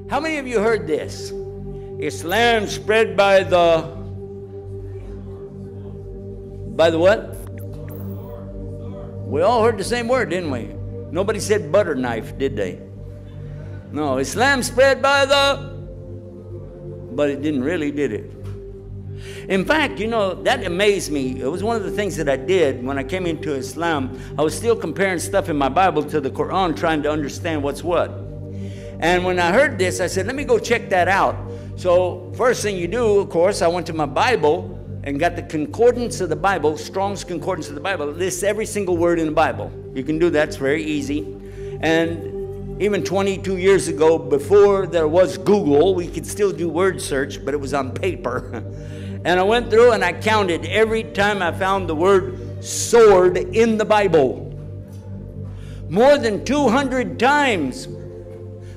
How many of you heard this? Islam spread by the what? We all heard the same word, didn't we? Nobody said butter knife, did they? No, Islam spread by the, but it didn't really, did it? In fact, you know, that amazed me. It was one of the things that I did when I came into Islam. I was still comparing stuff in my Bible to the Qur'an, trying to understand what's what. And when I heard this, I said, let me go check that out. So first thing you do, of course, I went to my Bible and got the concordance of the Bible, Strong's concordance of the Bible. It lists every single word in the Bible. You can do that, it's very easy. And even 22 years ago, before there was Google, we could still do word search, but it was on paper. And I went through and I counted every time I found the word sword in the Bible. More than 200 times.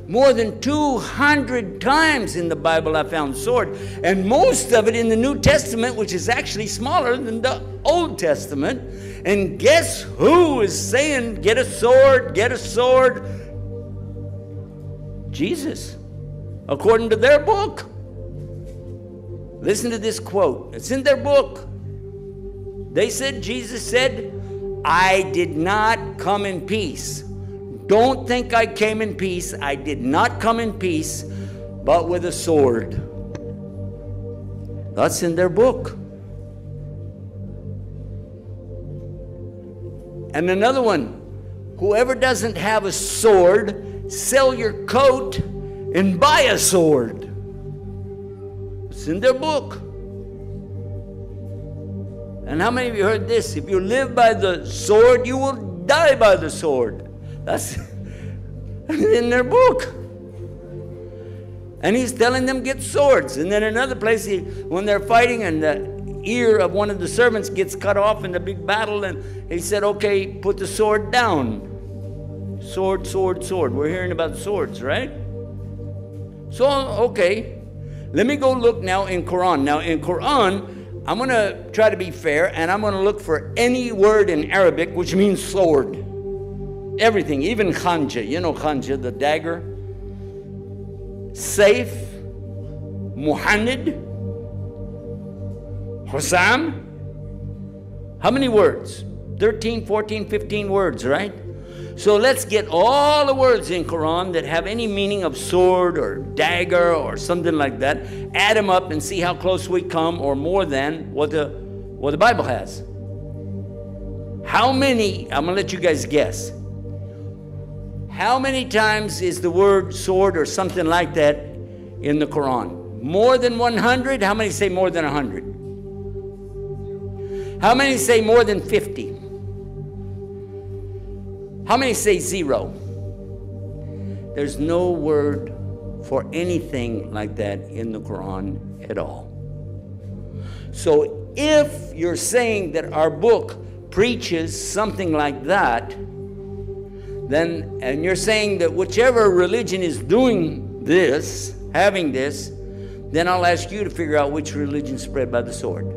More than 200 times in the Bible I found sword. And most of it in the New Testament, which is actually smaller than the Old Testament. And guess who is saying, get a sword, get a sword? Jesus, according to their book. Listen to this quote. It's in their book. They said, Jesus said, I did not come in peace. Don't think I came in peace. I did not come in peace, but with a sword. That's in their book. And another one, whoever doesn't have a sword, sell your coat and buy a sword. It's in their book. And how many of you heard this? If you live by the sword, you will die by the sword. That's in their book. And he's telling them get swords. And then another place, when they're fighting and the ear of one of the servants gets cut off in the big battle, and he said, okay, put the sword down. Sword, sword, sword. We're hearing about swords, right? So, okay. Let me go look now in Quran. Now in Quran, I'm going to try to be fair, and I'm going to look for any word in Arabic which means sword. Everything, even khanja. You know khanja, the dagger. Saif, Muhammad, Hussam. How many words? 13, 14, 15 words, right? So let's get all the words in Quran that have any meaning of sword or dagger or something like that. Add them up and see how close we come, or more than what the Bible has. How many, I'm going to let you guys guess. How many times is the word sword or something like that in the Quran? More than 100? How many say more than 100? How many say more than 50? How many say 0? There's no word for anything like that in the Quran at all. So if you're saying that our book preaches something like that, then, and you're saying that whichever religion is doing this, having this, then I'll ask you to figure out which religion spread by the sword.